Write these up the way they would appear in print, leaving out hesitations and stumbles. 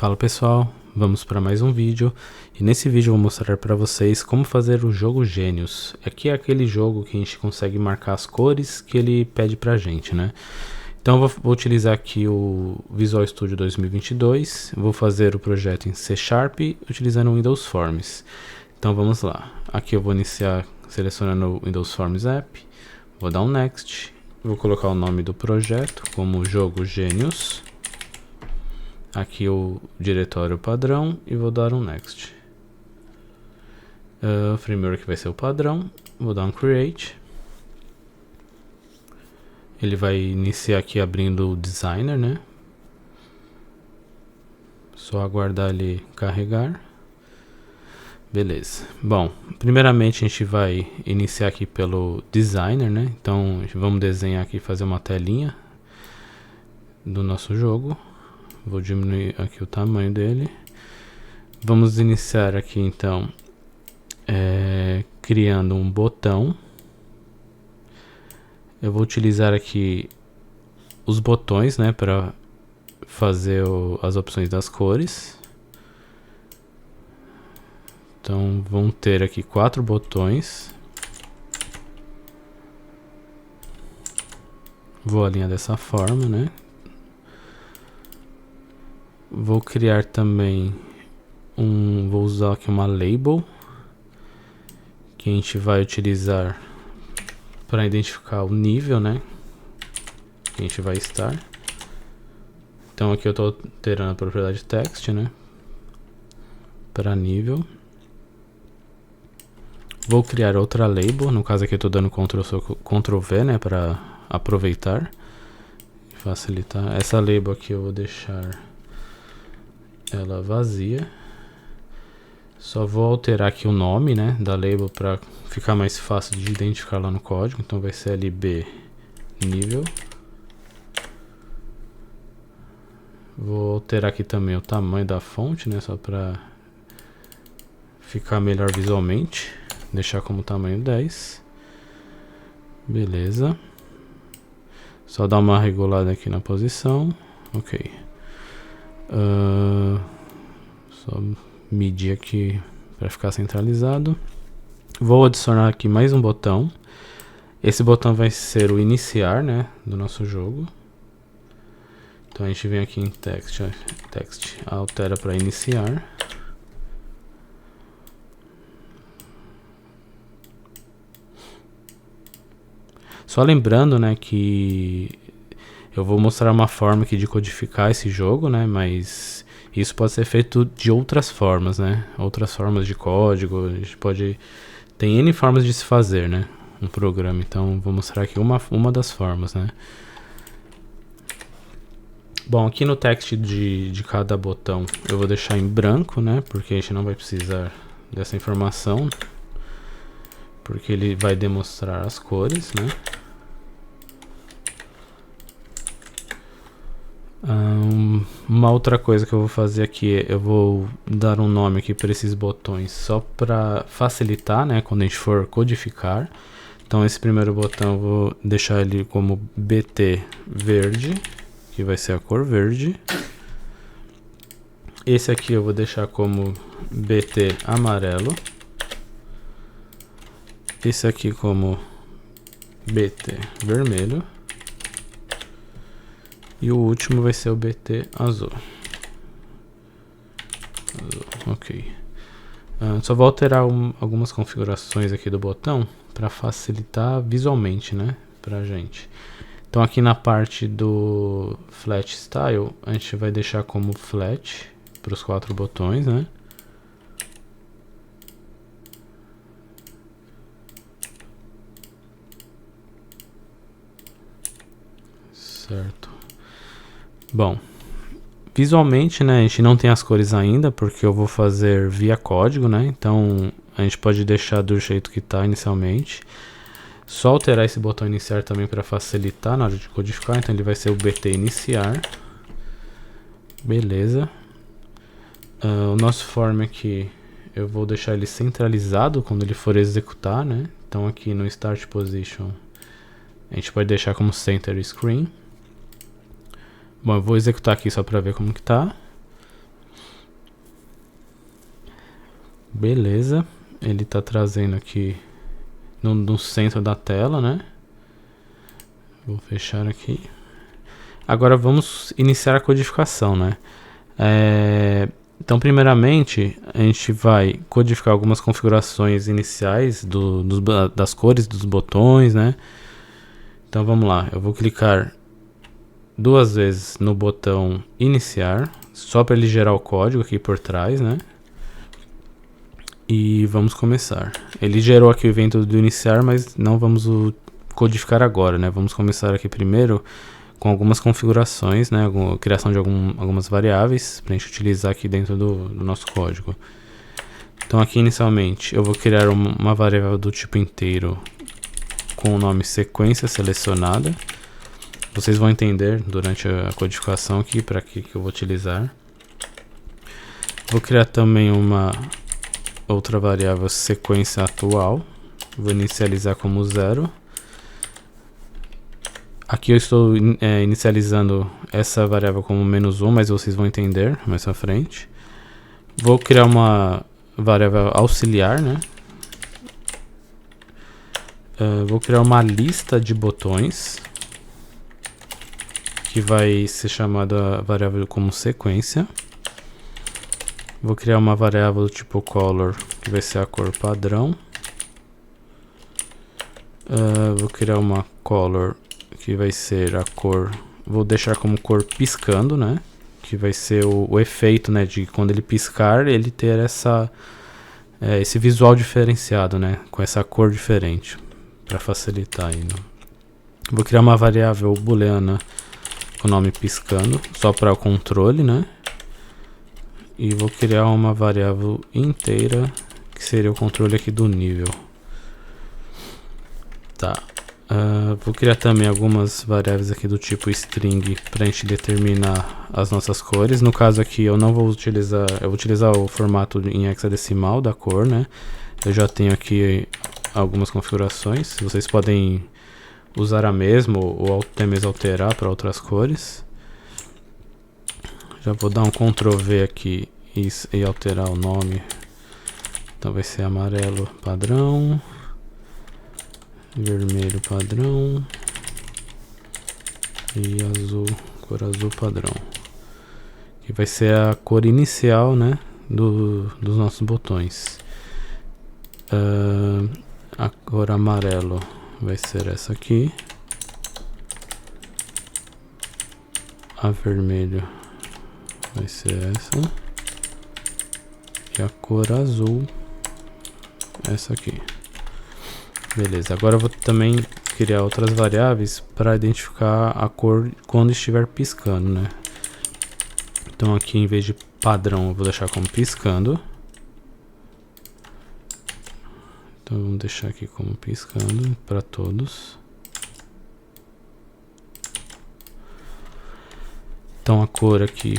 Fala pessoal, vamos para mais um vídeo e nesse vídeo eu vou mostrar para vocês como fazer o jogo Gênios. Aqui é aquele jogo que a gente consegue marcar as cores que ele pede pra gente, né? Então eu vou utilizar aqui o Visual Studio 2022, vou fazer o projeto em C Sharp utilizando o Windows Forms. Então vamos lá, aqui eu vou iniciar selecionando o Windows Forms App, vou dar um Next, vou colocar o nome do projeto como jogo Gênios. Aqui o diretório padrão e vou dar um Next. O framework vai ser o padrão, vou dar um Create. Ele vai iniciar aqui abrindo o Designer, né? Só aguardar ele carregar. Beleza. Bom, primeiramente a gente vai iniciar aqui pelo Designer, né? Então vamos desenhar aqui, fazer uma telinha do nosso jogo. Vou diminuir aqui o tamanho dele. Vamos iniciar aqui então criando um botão. Eu vou utilizar aqui os botões, né, para fazer as opções das cores. Então vão ter aqui 4 botões. Vou alinhar dessa forma, né? Vou criar também vou usar aqui uma label que a gente vai utilizar para identificar o nível, né, que a gente vai estar. Então aqui eu estou alterando a propriedade text, né, para nível. Vou criar outra label, no caso aqui eu estou dando Ctrl V, né, para aproveitar e facilitar. Essa label aqui eu vou deixar ela vazia. Só vou alterar aqui o nome, né, da label para ficar mais fácil de identificar lá no código. Então vai ser LB nível. Vou alterar aqui também o tamanho da fonte, né, só para ficar melhor visualmente. Deixar como tamanho 10. Beleza. Só dar uma regulada aqui na posição. Ok. Só medir aqui para ficar centralizado. Vou adicionar aqui mais um botão. Esse botão vai ser o iniciar, né, do nosso jogo. Então a gente vem aqui em text altera para iniciar. Só lembrando, né, que eu vou mostrar uma forma aqui de codificar esse jogo, né, mas isso pode ser feito de outras formas, né, outras formas de código. A gente pode... Tem N formas de se fazer, né, um programa. Então vou mostrar aqui uma das formas, né. Bom, aqui no text de cada botão eu vou deixar em branco, né, porque a gente não vai precisar dessa informação, porque ele vai demonstrar as cores, né. Uma outra coisa que eu vou fazer aqui, eu vou dar um nome aqui para esses botões só para facilitar, né, quando a gente for codificar. Então esse primeiro botão eu vou deixar ele como BT verde, que vai ser a cor verde. Esse aqui eu vou deixar como BT amarelo. Esse aqui como BT vermelho. E o último vai ser o BT azul. Ok. Só vou alterar algumas configurações aqui do botão para facilitar visualmente, né, pra gente. Então aqui na parte do Flat Style, a gente vai deixar como Flat para os 4 botões, né. Certo. Bom, visualmente, né, a gente não tem as cores ainda, porque eu vou fazer via código, né, então a gente pode deixar do jeito que está inicialmente. Só alterar esse botão iniciar também para facilitar na hora de codificar, então ele vai ser o BT iniciar. Beleza. O nosso form aqui, eu vou deixar ele centralizado quando ele for executar, né, então aqui no Start Position, a gente pode deixar como Center Screen. Bom, eu vou executar aqui só para ver como que tá. Beleza, ele tá trazendo aqui no centro da tela, né? Vou fechar aqui. Agora vamos iniciar a codificação, né? Então, primeiramente, a gente vai codificar algumas configurações iniciais das cores dos botões, né? Então, vamos lá. Eu vou clicar 2 vezes no botão iniciar, só para ele gerar o código aqui por trás, né? E vamos começar. Ele gerou aqui o evento do iniciar, mas não vamos codificar agora, né? Vamos começar aqui primeiro com algumas configurações, né? Criação de algumas variáveis para a gente utilizar aqui dentro do nosso código. Então aqui inicialmente eu vou criar uma variável do tipo inteiro com o nome sequência selecionada. Vocês vão entender durante a codificação aqui para que eu vou utilizar. Vou criar também uma outra variável sequência atual. Vou inicializar como 0. Aqui eu estou inicializando essa variável como -1, mas vocês vão entender mais pra frente. Vou criar uma variável auxiliar, né? Vou criar uma lista de botões que vai ser chamada variável como sequência. Vou criar uma variável do tipo color, que vai ser a cor padrão. Vou criar uma color que vai ser a cor, vou deixar como cor piscando, né? Que vai ser o efeito, né? De quando ele piscar, ele ter esse visual diferenciado, né? Com essa cor diferente, para facilitar ainda. Vou criar uma variável booleana com o nome piscando, só para o controle, né? E vou criar uma variável inteira, que seria o controle aqui do nível. Tá. Vou criar também algumas variáveis aqui do tipo string para a gente determinar as nossas cores. No caso aqui eu não vou utilizar, eu vou utilizar o formato em hexadecimal da cor, né? Eu já tenho aqui algumas configurações. Vocês podem usar a mesma ou até mesmo alterar para outras cores. Já vou dar um Ctrl V aqui e alterar o nome. Então vai ser amarelo padrão, vermelho padrão e azul, cor azul padrão, que vai ser a cor inicial, né, dos nossos botões. A cor amarelo vai ser essa aqui, a vermelho vai ser essa e a cor azul essa aqui. Beleza, agora eu vou também criar outras variáveis para identificar a cor quando estiver piscando, né? Então aqui em vez de padrão eu vou deixar como piscando. Então vamos deixar aqui como piscando para todos. Então a cor aqui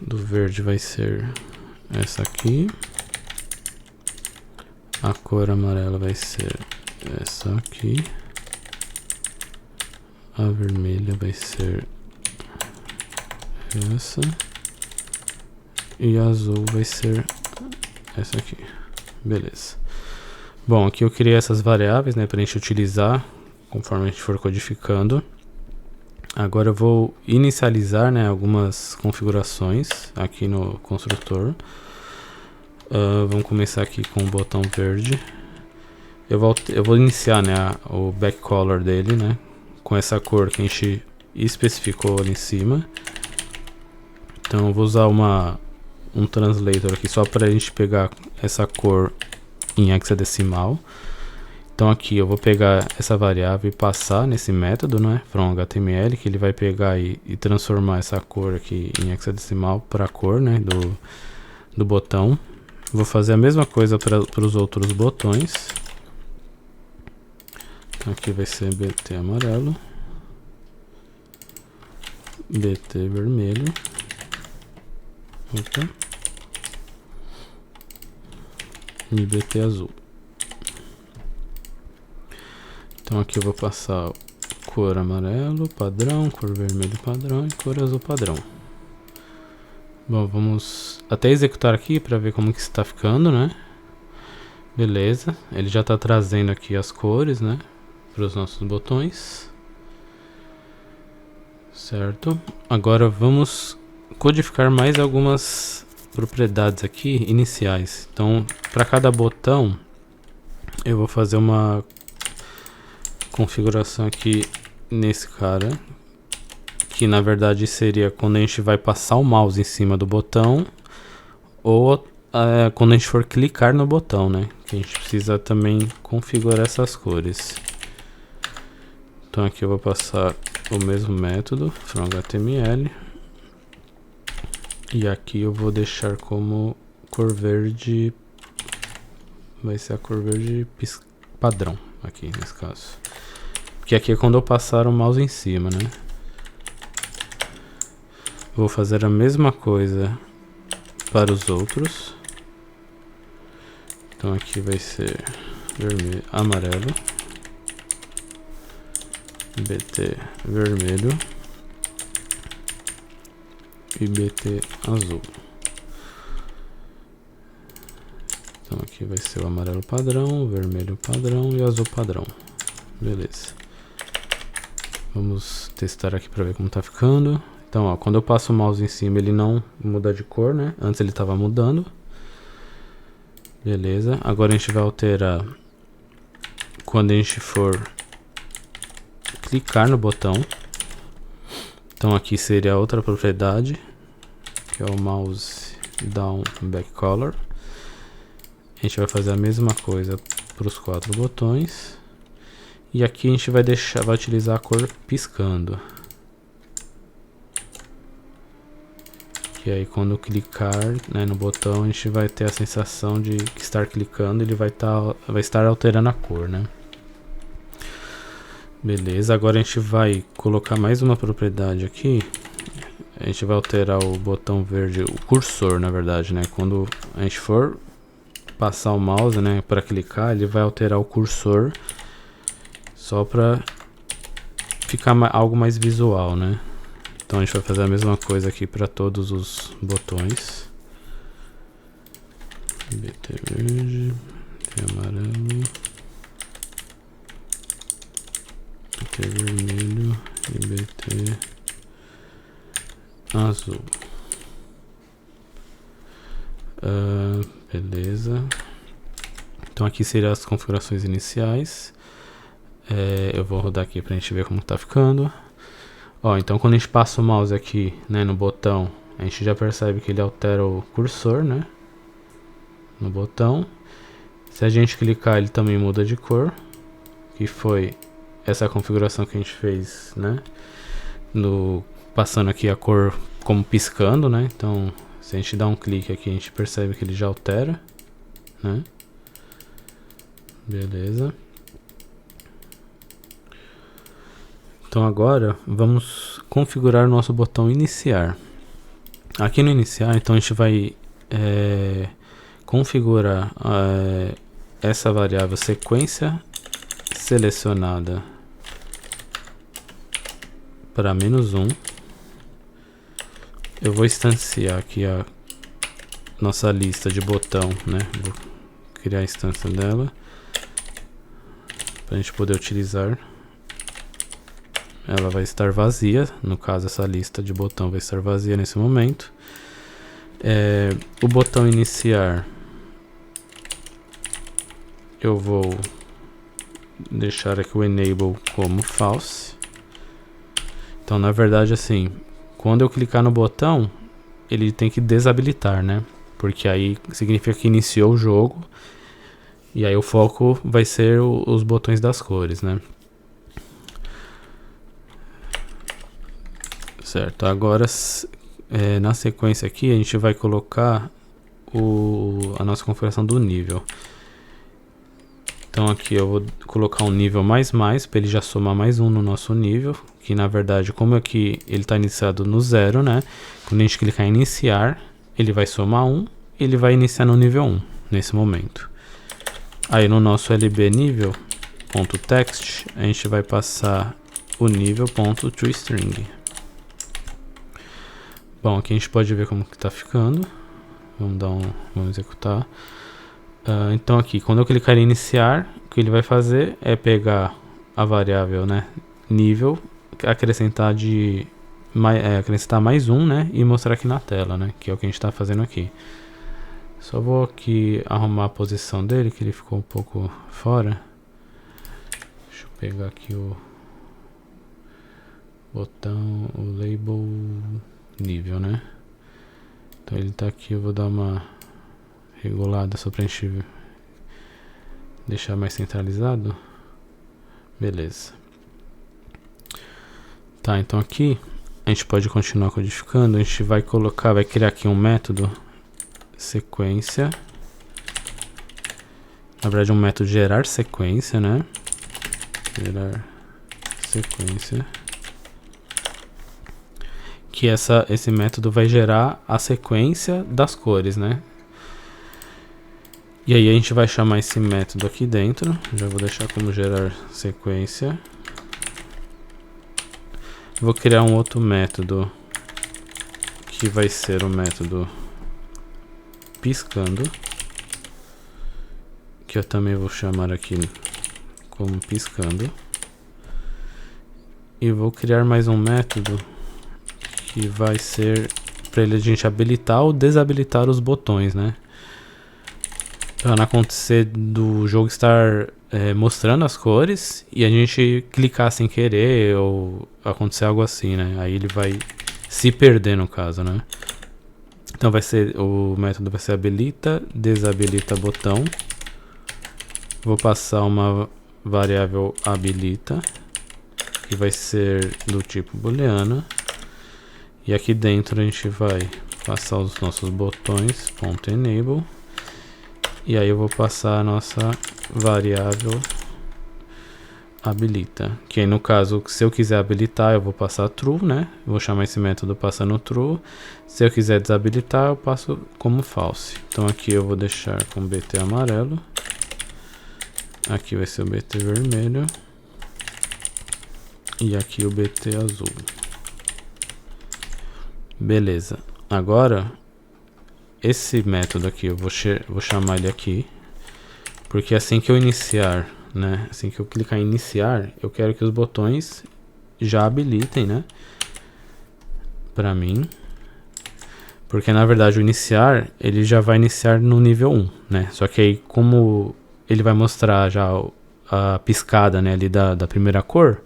do verde vai ser essa aqui. A cor amarela vai ser essa aqui. A vermelha vai ser essa. E a azul vai ser essa aqui. Beleza. Bom, aqui eu criei essas variáveis, né, pra gente utilizar conforme a gente for codificando. Agora eu vou inicializar, né, algumas configurações aqui no construtor. Vamos começar aqui com o botão verde. Eu vou iniciar, né, o backcolor dele, né, com essa cor que a gente especificou ali em cima. Então eu vou usar um translator aqui só para a gente pegar essa cor em hexadecimal. Então aqui eu vou pegar essa variável e passar nesse método, né, from.html, que ele vai pegar e transformar essa cor aqui em hexadecimal para a cor, né, do botão. Vou fazer a mesma coisa para os outros botões. Então aqui vai ser BT amarelo, BT vermelho, opa, e BT azul. Então aqui eu vou passar cor amarelo padrão, cor vermelho padrão e cor azul padrão. Bom, vamos até executar aqui para ver como que está ficando, né? Beleza, ele já está trazendo aqui as cores, né, para os nossos botões. Certo, agora vamos codificar mais algumas propriedades aqui iniciais. Então, para cada botão, eu vou fazer uma configuração aqui nesse cara, que na verdade seria quando a gente vai passar o mouse em cima do botão, ou quando a gente for clicar no botão, né? Que a gente precisa também configurar essas cores. Então aqui eu vou passar o mesmo método, from HTML, e aqui eu vou deixar como cor verde, vai ser a cor verde padrão aqui nesse caso, porque aqui é quando eu passar o mouse em cima, né? Vou fazer a mesma coisa para os outros. Então aqui vai ser vermelho, amarelo, BT vermelho e BT azul. Então aqui vai ser o amarelo padrão, o vermelho padrão e o azul padrão. Beleza. Vamos testar aqui para ver como tá ficando. Então, ó, quando eu passo o mouse em cima, ele não muda de cor, né? Antes ele estava mudando. Beleza. Agora a gente vai alterar quando a gente for clicar no botão. Então aqui seria outra propriedade, que é o mouse down back color. A gente vai fazer a mesma coisa para os 4 botões. E aqui a gente vai utilizar a cor piscando. Que aí quando clicar, né, no botão, a gente vai ter a sensação de que estar clicando, ele vai estar alterando a cor, né? Beleza, agora a gente vai colocar mais uma propriedade aqui. A gente vai alterar o botão verde, o cursor na verdade, né? Quando a gente for passar o mouse, né, para clicar, ele vai alterar o cursor só para ficar algo mais visual, né? Então a gente vai fazer a mesma coisa aqui para todos os botões. BT verde, BT amarelo, BT vermelho e BT azul. Beleza. Então aqui seriam as configurações iniciais. Eu vou rodar aqui pra gente ver como tá ficando. Ó, então quando a gente passa o mouse aqui, né, no botão, a gente já percebe que ele altera o cursor, né, no botão. Se a gente clicar, ele também muda de cor, que foi essa configuração que a gente fez, né, passando aqui a cor como piscando, né. Então se a gente dá um clique aqui, a gente percebe que ele já altera, né. Beleza. Então agora vamos configurar o nosso botão iniciar. Aqui no iniciar, então a gente vai configurar essa variável sequência selecionada para -1. Eu vou instanciar aqui a nossa lista de botão, né? Vou criar a instância dela para a gente poder utilizar. Ela vai estar vazia, no caso essa lista de botão vai estar vazia nesse momento. O botão iniciar eu vou deixar aqui o enable como false. Então na verdade assim, quando eu clicar no botão, ele tem que desabilitar, né? Porque aí significa que iniciou o jogo. E aí o foco vai ser os botões das cores, né? Certo, agora na sequência aqui a gente vai colocar a nossa configuração do nível. Então aqui eu vou colocar um nível mais para ele já somar mais um no nosso nível, que na verdade como aqui ele está iniciado no 0, né? Quando a gente clicar em iniciar, ele vai somar 1, ele vai iniciar no nível 1 nesse momento. Aí no nosso lb nível.text a gente vai passar o nível.toString. Bom, aqui a gente pode ver como que tá ficando. Vamos executar. Então aqui, quando eu clicar em iniciar, o que ele vai fazer é pegar a variável, né, nível, acrescentar acrescentar mais um, né, e mostrar aqui na tela, né, que é o que a gente está fazendo aqui. Só vou aqui arrumar a posição dele, que ele ficou um pouco fora. Deixa eu pegar aqui o botão, o label nível, né. Então ele tá aqui, eu vou dar uma regulada só pra gente deixar mais centralizado. Beleza. Tá, então aqui a gente pode continuar codificando. A gente vai criar aqui um método sequência. Na verdade um método gerar sequência, né? Gerar sequência. Que esse método vai gerar a sequência das cores, né? E aí a gente vai chamar esse método aqui dentro. Já vou deixar como gerar sequência. Vou criar um outro método que vai ser o método piscando, que eu também vou chamar aqui como piscando. E vou criar mais um método que vai ser para a gente habilitar ou desabilitar os botões, né? Para não acontecer do jogo estar mostrando as cores e a gente clicar sem querer ou acontecer algo assim, né? Aí ele vai se perder no caso, né? Então o método vai ser habilita, desabilita botão. Vou passar uma variável habilita, que vai ser do tipo booleana. E aqui dentro a gente vai passar os nossos botões, .enable. E aí eu vou passar a nossa variável habilita, que aí no caso, se eu quiser habilitar, eu vou passar true, né? Vou chamar esse método passando true. Se eu quiser desabilitar, eu passo como false. Então aqui eu vou deixar com BT amarelo. Aqui vai ser o BT vermelho. E aqui o BT azul. Beleza. Agora, esse método aqui, eu vou chamar ele aqui. Porque assim que eu iniciar, né? Assim que eu clicar em iniciar, eu quero que os botões já habilitem, né? Pra mim. Porque na verdade o iniciar, ele já vai iniciar no nível 1, né? Só que aí como ele vai mostrar já a piscada, né, ali da primeira cor,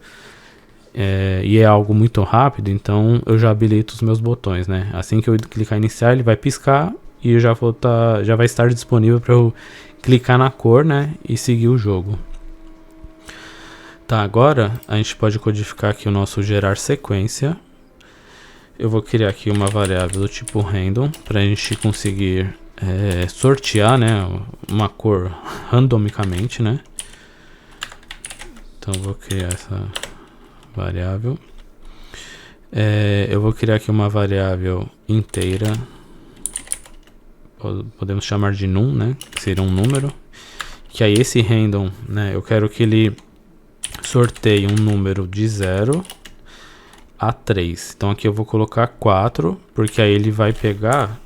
e é algo muito rápido, então eu já habilito os meus botões, né? Assim que eu clicar em iniciar, ele vai piscar e eu já vai estar disponível para eu clicar na cor, né, e seguir o jogo. Tá, agora a gente pode codificar aqui o nosso gerar sequência. Eu vou criar aqui uma variável do tipo random para a gente conseguir sortear, né, uma cor randomicamente, né? Então eu vou criar essa variável. Eu vou criar aqui uma variável inteira. Podemos chamar de num, né? Que seria um número. Que aí esse random, né? Eu quero que ele sorteie um número de 0 a 3. Então aqui eu vou colocar 4, porque aí ele vai pegar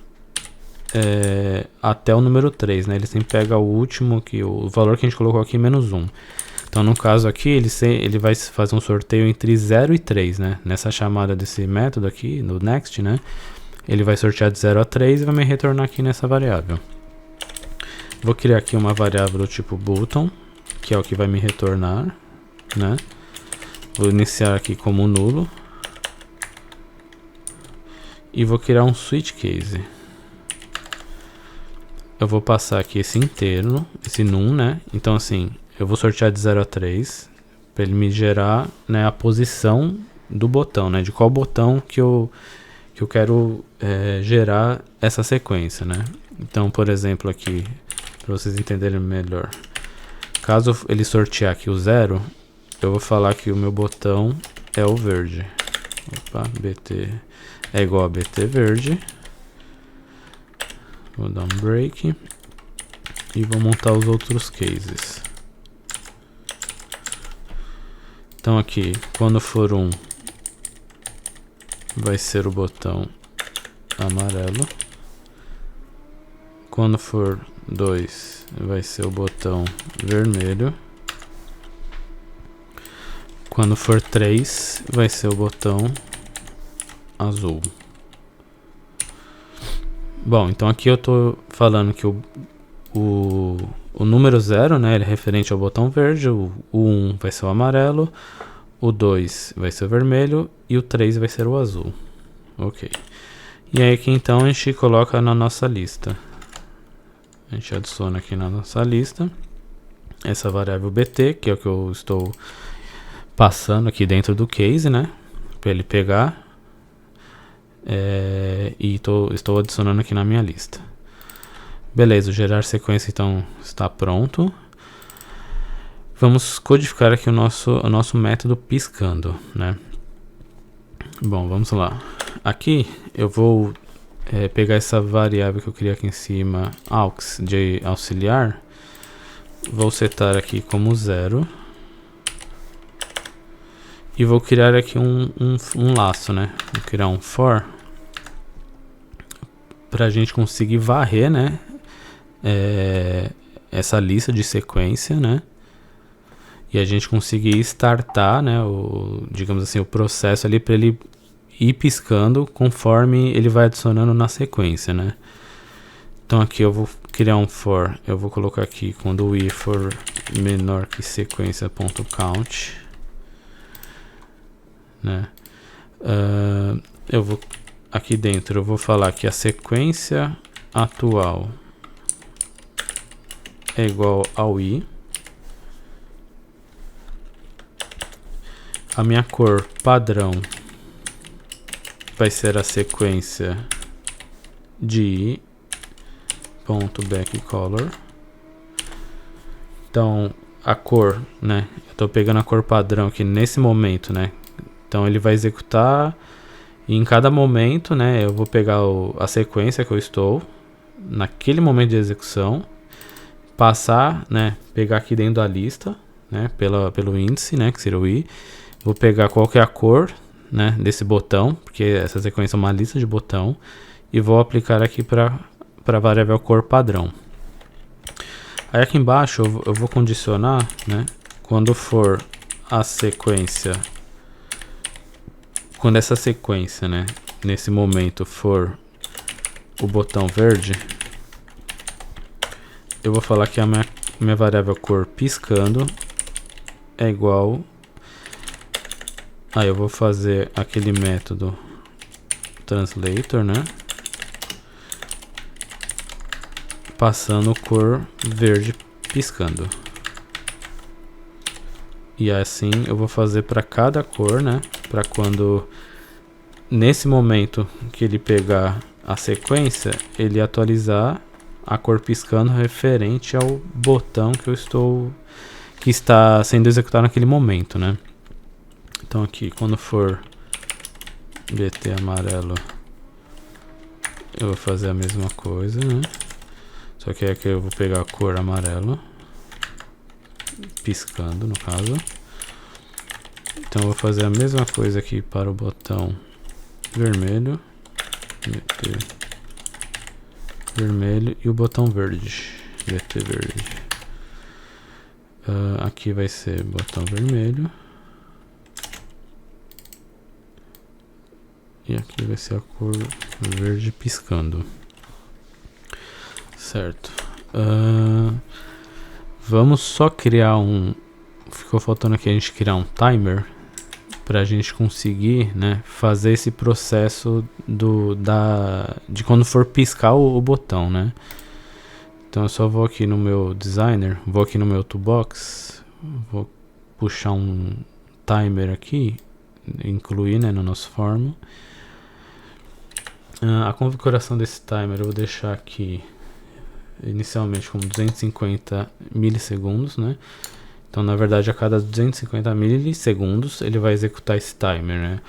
até o número 3, né? Ele sempre pega o último, o valor que a gente colocou aqui, menos 1. Então no caso aqui, ele vai fazer um sorteio entre 0 e 3, né? Nessa chamada desse método aqui, no next, né? Ele vai sortear de 0 a 3 e vai me retornar aqui nessa variável. Vou criar aqui uma variável do tipo button, que é o que vai me retornar, né? Vou iniciar aqui como nulo. E vou criar um switch case. Eu vou passar aqui esse inteiro, esse num, né? Então assim, eu vou sortear de 0 a 3 para ele me gerar, né, a posição do botão, né? De qual botão que eu quero gerar essa sequência, né? Então, por exemplo, aqui, para vocês entenderem melhor, caso ele sortear aqui o 0, eu vou falar que o meu botão é o verde. Opa, BT é igual a BT verde. Vou dar um break e vou montar os outros cases. Então aqui, quando for 1, vai ser o botão amarelo. Quando for 2 vai ser o botão vermelho. Quando for 3, vai ser o botão azul. Bom, então aqui eu tô falando que o número 0, né, ele é referente ao botão verde, o 1 vai ser o amarelo, o 2 vai ser o vermelho e o 3 vai ser o azul. Ok. E aí aqui então a gente coloca na nossa lista. A gente adiciona aqui na nossa lista essa variável bt, que é o que eu estou passando aqui dentro do case, né, para ele pegar, e estou adicionando aqui na minha lista. Beleza, o gerar sequência então está pronto. Vamos codificar aqui o nosso método piscando, né. Bom, vamos lá. Aqui eu vou pegar essa variável que eu criei aqui em cima, aux de auxiliar, vou setar aqui como 0. E vou criar aqui um laço, né? Vou criar um for para a gente conseguir varrer, né? Essa lista de sequência, né? E a gente conseguir startar, né? Digamos assim, o processo ali para ele ir piscando conforme ele vai adicionando na sequência, né? Então aqui eu vou criar um for, eu vou colocar aqui quando o i for menor que sequência.count, né? Eu vou aqui dentro eu vou falar que a sequência atual é igual ao i. A minha cor padrão vai ser a sequência de i ponto backcolor. Então a cor, né? Eu tô pegando a cor padrão aqui nesse momento, né? Então ele vai executar e em cada momento, né, eu vou pegar a sequência que eu estou naquele momento de execução, passar, né, pegar aqui dentro da lista, né, pelo índice, né, que seria o i, vou pegar qual que é a cor, né, desse botão, porque essa sequência é uma lista de botão, e vou aplicar aqui para a variável cor padrão. Aí aqui embaixo eu vou condicionar, né, quando for a sequência. Quando essa sequência, né, nesse momento for o botão verde, eu vou falar que a minha variável cor piscando é igual. Aí eu vou fazer aquele método translator, né, passando cor verde piscando. E assim eu vou fazer para cada cor, né? Para quando nesse momento que ele pegar a sequência, ele atualizar a cor piscando referente ao botão que está sendo executado naquele momento, né? Então aqui quando for bt amarelo, eu vou fazer a mesma coisa, né? Só que aqui eu vou pegar a cor amarelo piscando, no caso. Então eu vou fazer a mesma coisa aqui para o botão vermelho, vermelho, e o botão verde, verde. Aqui vai ser botão vermelho e aqui vai ser a cor verde piscando, certo? Vamos só criar ficou faltando aqui a gente criar um timer para a gente conseguir, né, fazer esse processo de quando for piscar o botão, né? Então eu só vou aqui no meu designer, vou aqui no meu toolbox, vou puxar um timer aqui, incluir, né, no nosso form. A configuração desse timer eu vou deixar aqui inicialmente como 250 milissegundos, né? Então na verdade a cada 250 milissegundos ele vai executar esse timer, né?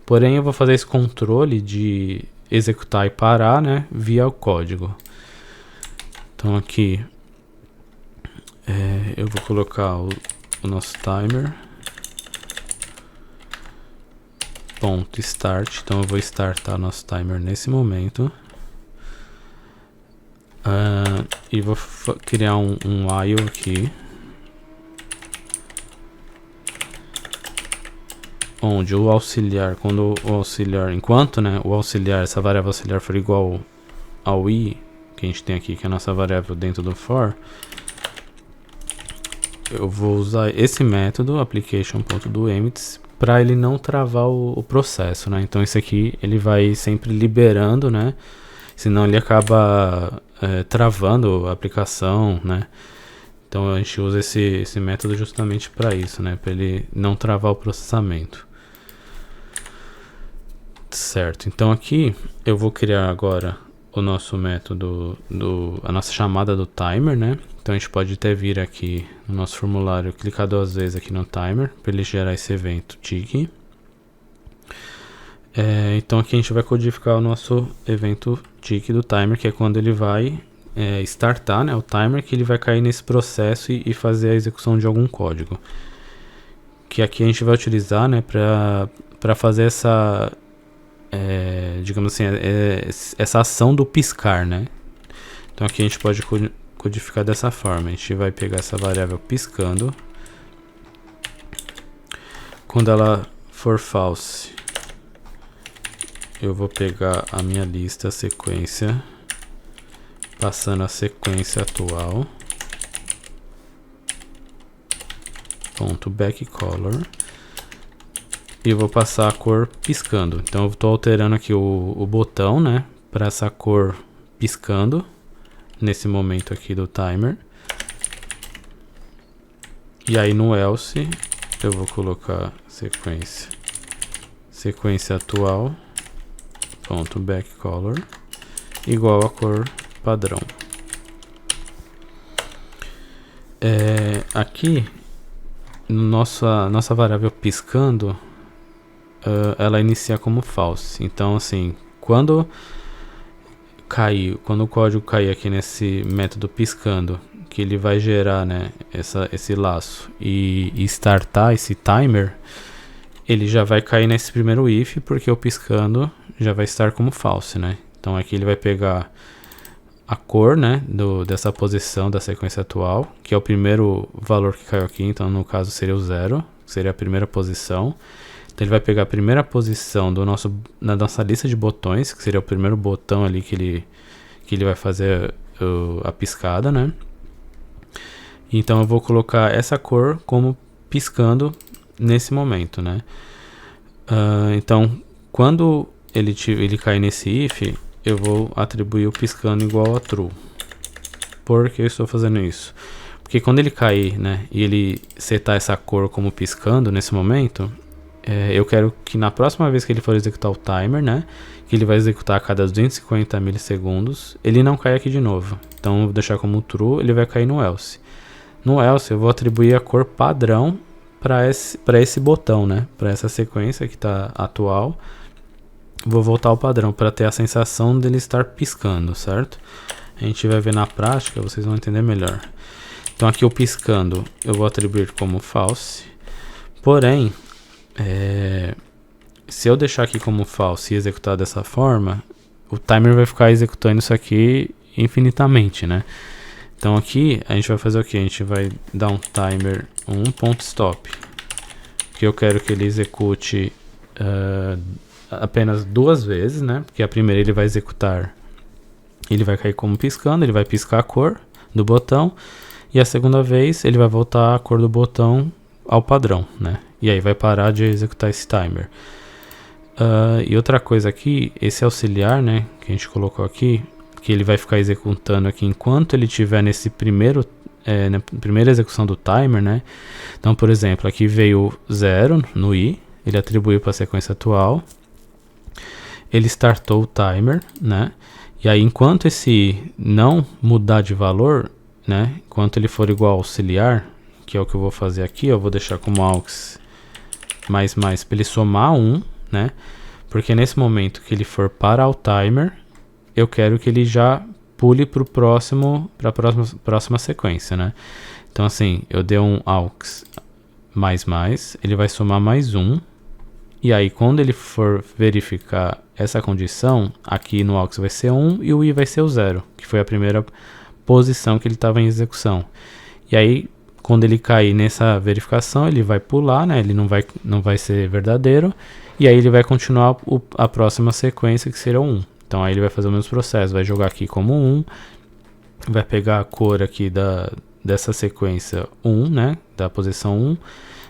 Porém eu vou fazer esse controle de executar e parar, né, via o código. Então aqui eu vou colocar o nosso timer ponto start. Então eu vou startar nosso timer nesse momento. e vou criar um while aqui, onde o auxiliar, quando o auxiliar, enquanto, né, o auxiliar, essa variável auxiliar for igual ao i, que a gente tem aqui, que é a nossa variável dentro do for, eu vou usar esse método, application.doEmpty, para ele não travar o processo, né? Então esse aqui ele vai sempre liberando, né? Senão ele acaba travando a aplicação, né? Então a gente usa esse método justamente para isso, né? Para ele não travar o processamento. Certo, então aqui eu vou criar agora o nosso método, a nossa chamada do timer, né? Então a gente pode até vir aqui no nosso formulário, clicar 2 vezes aqui no timer, para ele gerar esse evento tick. Então aqui a gente vai codificar o nosso evento tick do timer, que é quando ele vai startar, né, o timer, que ele vai cair nesse processo e fazer a execução de algum código. Que aqui a gente vai utilizar, né, para fazer essa... digamos assim, essa ação do piscar, né? Então aqui a gente pode codificar dessa forma. A gente vai pegar essa variável piscando. Quando ela for false, eu vou pegar a minha lista, a sequência, passando a sequência atual, ponto backcolor, e eu vou passar a cor piscando. Então eu estou alterando aqui o botão, né, para essa cor piscando nesse momento aqui do timer. E aí no else eu vou colocar sequência atual, ponto backcolor, igual a cor padrão. Aqui nossa variável piscando, ela inicia como false. Então assim, quando o código cair aqui nesse método piscando, que ele vai gerar, né, esse laço e startar esse timer, ele já vai cair nesse primeiro if, porque o piscando já vai estar como false, né? Então aqui ele vai pegar a cor, né, dessa posição da sequência atual, que é o primeiro valor que caiu aqui. Então no caso seria o 0, que seria a primeira posição. Então ele vai pegar a primeira posição na nossa lista de botões, que seria o primeiro botão ali que ele vai fazer a piscada, né? Então eu vou colocar essa cor como piscando nesse momento, né? Então quando ele cair nesse if, eu vou atribuir o piscando igual a true. Por que eu estou fazendo isso? Porque quando ele cair, né, e ele setar essa cor como piscando nesse momento, eu quero que na próxima vez que ele for executar o timer, né, que ele vai executar a cada 250 milissegundos, ele não cai aqui de novo. Então eu vou deixar como true, ele vai cair no else. No else eu vou atribuir a cor padrão para esse botão, né, para essa sequência que está atual. Vou voltar ao padrão para ter a sensação dele estar piscando, certo? A gente vai ver na prática, vocês vão entender melhor. Então aqui o piscando eu vou atribuir como false. Porém, se eu deixar aqui como false e executar dessa forma, o timer vai ficar executando isso aqui infinitamente, né? Então aqui a gente vai fazer o que? A gente vai dar um timer 1.stop, que eu quero que ele execute apenas 2 vezes, né? Porque a primeira ele vai executar, ele vai cair como piscando, ele vai piscar a cor do botão, e a segunda vez ele vai voltar a cor do botão ao padrão, né? E aí vai parar de executar esse timer. E outra coisa aqui, esse auxiliar, né, que a gente colocou aqui, que ele vai ficar executando aqui enquanto ele estiver nesse na primeira execução do timer, né? Então, por exemplo, aqui veio 0 no i, ele atribuiu para a sequência atual, ele startou o timer, né? E aí, enquanto esse não mudar de valor, né, enquanto ele for igual ao auxiliar, que é o que eu vou fazer aqui, eu vou deixar como aux mais para ele somar 1, né? Porque nesse momento que ele for parar o timer, eu quero que ele já pule para a próxima sequência, né? Então assim, eu dei um aux mais, ele vai somar mais 1, e aí quando ele for verificar essa condição, aqui no aux vai ser 1 e o i vai ser o 0, que foi a primeira posição que ele estava em execução. E aí, quando ele cair nessa verificação, ele vai pular, né? Ele não vai ser verdadeiro. E aí ele vai continuar a próxima sequência, que será 1. Então aí ele vai fazer o mesmo processo, vai jogar aqui como 1, vai pegar a cor aqui dessa sequência 1, né? Da posição 1,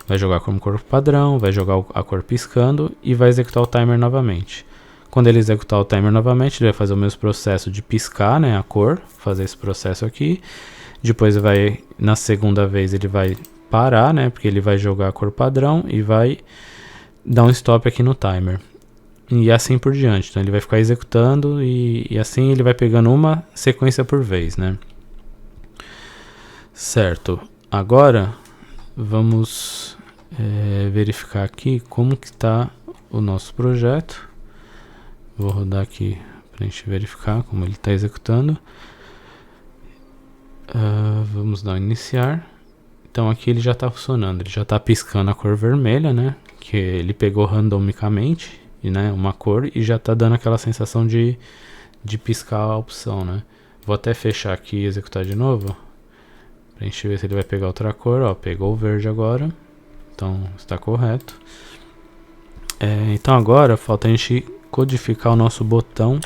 vai jogar como cor padrão, vai jogar a cor piscando e vai executar o timer novamente. Quando ele executar o timer novamente, ele vai fazer o mesmo processo de piscar, né, a cor, fazer esse processo aqui. Depois na segunda vez ele vai parar, né, porque ele vai jogar a cor padrão e vai dar um stop aqui no timer. E assim por diante. Então ele vai ficar executando e assim ele vai pegando uma sequência por vez, né. Certo. Agora vamos verificar aqui como que está o nosso projeto. Vou rodar aqui para a gente verificar como ele está executando. Vamos dar iniciar. Então aqui ele já está funcionando, ele já está piscando a cor vermelha, né? Que ele pegou randomicamente, né? Uma cor e já está dando aquela sensação de piscar a opção, né? Vou até fechar aqui e executar de novo, pra gente ver se ele vai pegar outra cor. Ó, pegou o verde agora, então está correto. Então agora falta a gente codificar o nosso botão,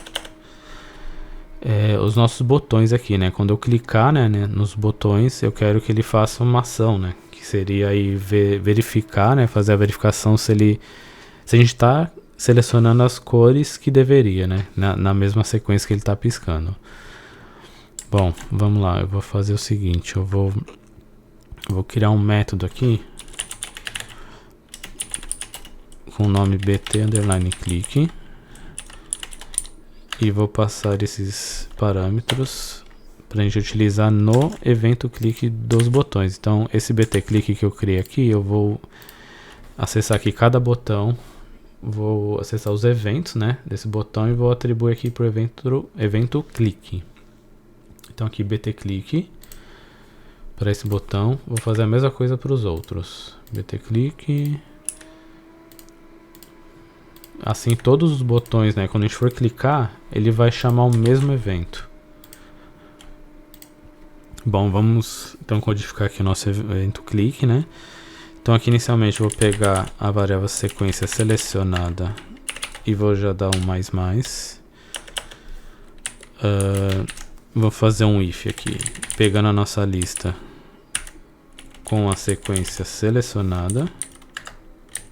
os nossos botões aqui, né? Quando eu clicar, né, nos botões, eu quero que ele faça uma ação, né? Que seria aí verificar, né? Fazer a verificação se a gente está selecionando as cores que deveria, né? Na mesma sequência que ele está piscando. Bom, vamos lá. Eu vou fazer o seguinte, eu vou criar um método aqui com o nome bt_click. E vou passar esses parâmetros para a gente utilizar no evento clique dos botões. Então esse bt click que eu criei aqui, eu vou acessar aqui cada botão, vou acessar os eventos, né, desse botão e vou atribuir aqui para o evento clique. Então aqui bt click para esse botão, vou fazer a mesma coisa para os outros. Bt click. Assim, todos os botões, né, quando a gente for clicar, ele vai chamar o mesmo evento. Bom, vamos então codificar aqui o nosso evento clique, né? Então aqui inicialmente eu vou pegar a variável sequência selecionada e vou já dar um mais. Vou fazer um if aqui, pegando a nossa lista com a sequência selecionada,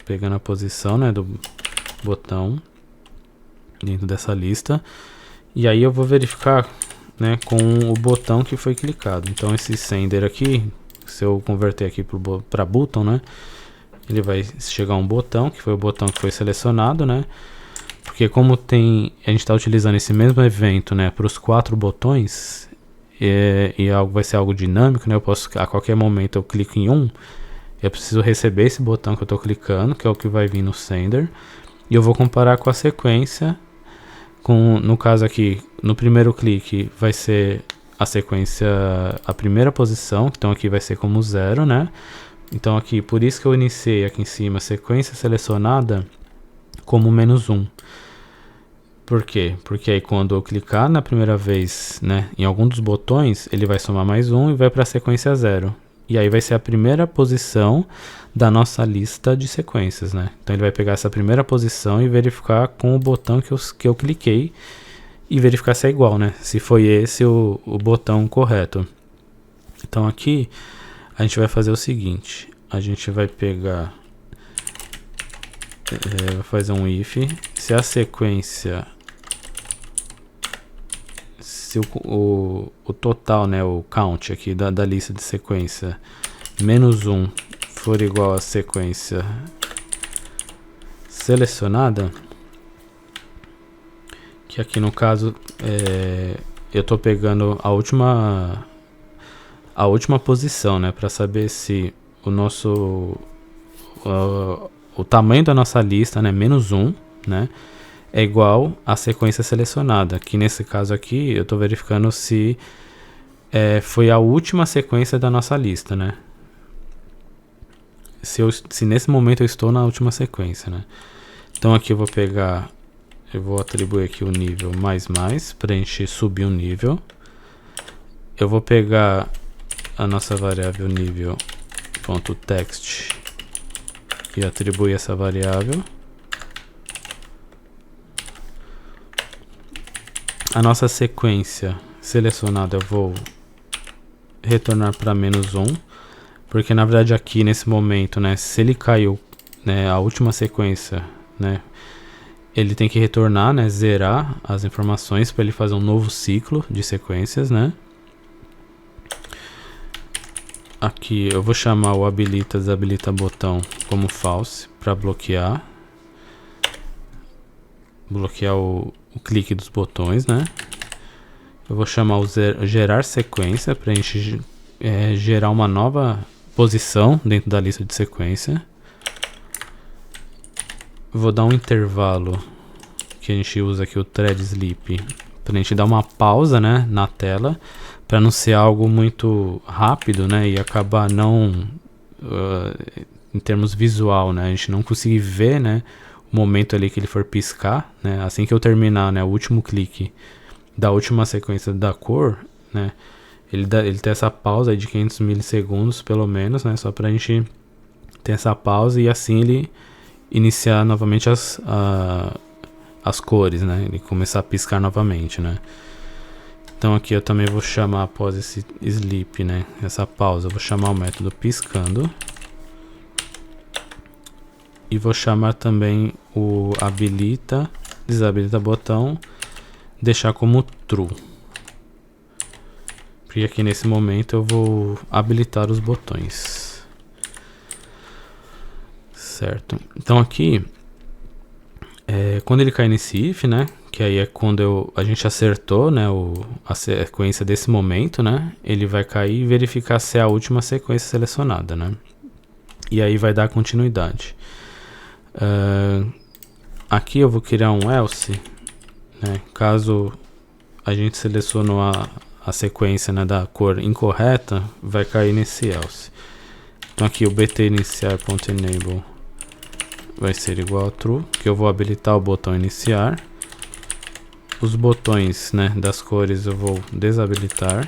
pegando a posição, né, do botão dentro dessa lista, e aí eu vou verificar, né, com o botão que foi clicado. Então esse sender aqui, se eu converter aqui para button, né, ele vai chegar um botão, que foi o botão que foi selecionado, né, porque como a gente está utilizando esse mesmo evento, né, para os 4 botões, e vai ser algo dinâmico, né, eu posso, a qualquer momento eu clico em um, eu preciso receber esse botão que eu estou clicando, que é o que vai vir no sender. E eu vou comparar com a sequência, no caso aqui, no primeiro clique vai ser a sequência, a primeira posição, então aqui vai ser como 0, né? Então aqui, por isso que eu iniciei aqui em cima, sequência selecionada como -1. Por quê? Porque aí quando eu clicar na primeira vez, né, em algum dos botões, ele vai somar mais 1 e vai para a sequência 0. E aí vai ser a primeira posição da nossa lista de sequências, né? Então ele vai pegar essa primeira posição e verificar com o botão que eu cliquei e verificar se é igual, né? Se foi esse o botão correto. Então aqui a gente vai fazer o seguinte, a gente vai pegar, vai fazer um if, se a sequência, se o total, né, o count aqui da lista de sequência -1 for igual a sequência selecionada, que aqui no caso eu tô pegando a última posição, né, para saber se o tamanho da nossa lista, né, -1, né, é igual à sequência selecionada, que nesse caso aqui eu estou verificando se foi a última sequência da nossa lista, né? Se nesse momento eu estou na última sequência, né? Então aqui eu vou atribuir aqui o nível mais para a gente subir o nível. eu vou pegar a nossa variável nível.text e atribuir essa variável. A nossa sequência selecionada eu vou retornar para -1, porque na verdade aqui nesse momento, né, se ele caiu, né, a última sequência, né, ele tem que retornar, né, zerar as informações para ele fazer um novo ciclo de sequências, né. Aqui eu vou chamar o habilita desabilita botão como false para bloquear o clique dos botões, né. Eu vou chamar o gerar sequência para a gente gerar uma nova posição dentro da lista de sequência. Vou dar um intervalo que a gente usa aqui, o thread sleep, para a gente dar uma pausa, né, na tela, para não ser algo muito rápido, né, e acabar não, em termos visual, né, a gente não conseguir ver, né, o momento ali que ele for piscar, né, assim que eu terminar, né, o último clique da última sequência da cor, né, ele tem essa pausa aí de 500 milissegundos pelo menos, né, só pra gente ter essa pausa e assim ele iniciar novamente as cores, né, ele começar a piscar novamente, né. Então aqui eu também vou chamar, após esse sleep, né, essa pausa, eu vou chamar o método piscando e vou chamar também o habilita desabilita botão, deixar como true, porque aqui nesse momento eu vou habilitar os botões, certo? Então aqui quando ele cai nesse if, né, que aí é quando a gente acertou, né, a sequência desse momento, né, ele vai cair e verificar se é a última sequência selecionada, né, e aí vai dar continuidade. Aqui eu vou criar um else, né, caso a gente selecionou a sequência, né, da cor incorreta, vai cair nesse else. Então aqui o btiniciar.enable vai ser igual a true, que eu vou habilitar o botão iniciar. Os botões, né, das cores eu vou desabilitar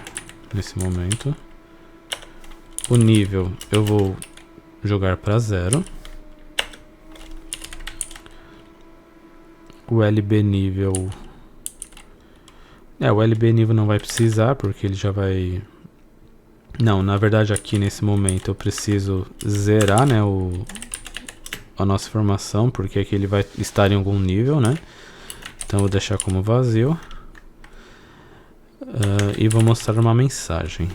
nesse momento. O nível eu vou jogar para 0. O LB nível... o LB nível não vai precisar, porque ele já vai... Não, na verdade aqui nesse momento eu preciso zerar, né, a nossa informação, porque aqui ele vai estar em algum nível, né? Então eu vou deixar como vazio. E vou mostrar uma mensagem.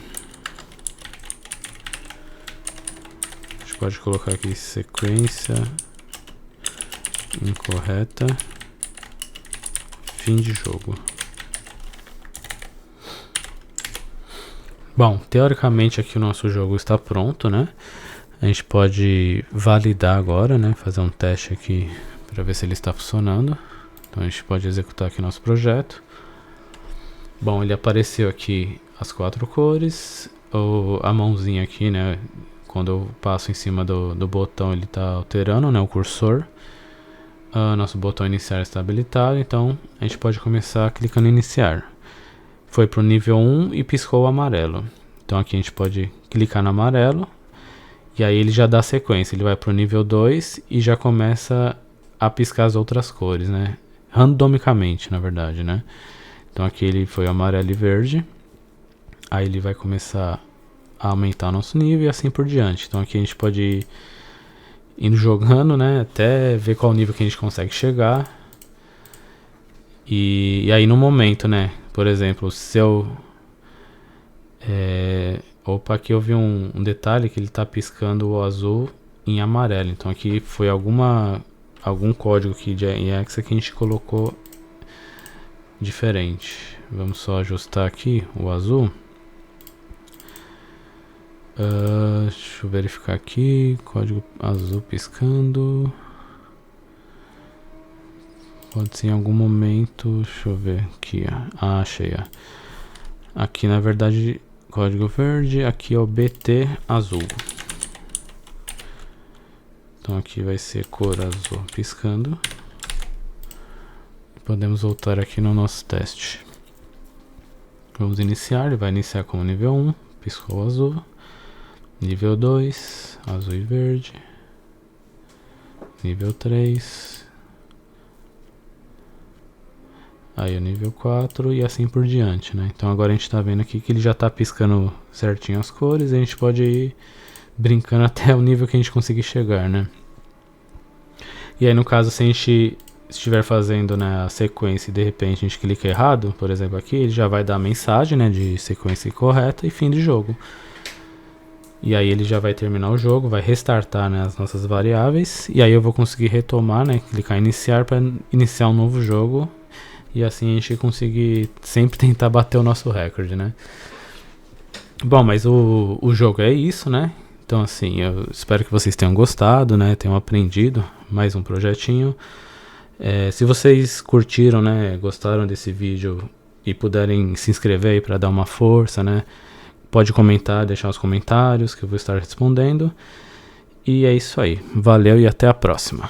A gente pode colocar aqui sequência incorreta, fim de jogo. Bom, teoricamente aqui o nosso jogo está pronto, né? A gente pode validar agora, né? Fazer um teste aqui para ver se ele está funcionando. Então a gente pode executar aqui nosso projeto. Bom, ele apareceu aqui as 4 cores. A mãozinha aqui, né? Quando eu passo em cima do botão, ele está alterando, né? O cursor. Nosso botão iniciar está habilitado, então a gente pode começar clicando em iniciar. Foi para o nível 1 e piscou o amarelo. Então aqui a gente pode clicar no amarelo. E aí ele já dá sequência, ele vai para o nível 2 e já começa a piscar as outras cores, né? Randomicamente, na verdade, né? Então aqui ele foi amarelo e verde. Aí ele vai começar a aumentar o nosso nível e assim por diante. Então aqui a gente pode ir indo jogando, né? Até ver qual nível que a gente consegue chegar. E aí no momento, né? Por exemplo, se eu... Opa, aqui eu vi um detalhe que ele está piscando o azul em amarelo. Então aqui foi algum código aqui em Exa que a gente colocou diferente. Vamos só ajustar aqui o azul. Deixa eu verificar aqui. Código azul piscando. Pode ser em algum momento. Deixa eu ver aqui. Achei. Aqui na verdade... Código verde, aqui é o BT azul. Então aqui vai ser cor azul piscando. Podemos voltar aqui no nosso teste. Vamos iniciar, ele vai iniciar como nível 1, piscou azul. Nível 2, azul e verde. Nível 3. Aí o nível 4 e assim por diante, né? Então agora a gente tá vendo aqui que ele já tá piscando certinho as cores e a gente pode ir brincando até o nível que a gente conseguir chegar, né? E aí no caso, se a gente estiver fazendo, né, a sequência e de repente a gente clica errado, por exemplo aqui, ele já vai dar a mensagem, né, de sequência incorreta e fim de jogo. E aí ele já vai terminar o jogo, vai restartar, né, as nossas variáveis. E aí eu vou conseguir retomar, né, clicar em iniciar para iniciar um novo jogo. E assim a gente conseguir sempre tentar bater o nosso recorde, né? Bom, mas o jogo é isso, né? Então assim, eu espero que vocês tenham gostado, né? Tenham aprendido mais um projetinho. Se vocês curtiram, né? Gostaram desse vídeo e puderem se inscrever aí para dar uma força, né? Pode comentar, deixar os comentários que eu vou estar respondendo. E é isso aí. Valeu e até a próxima.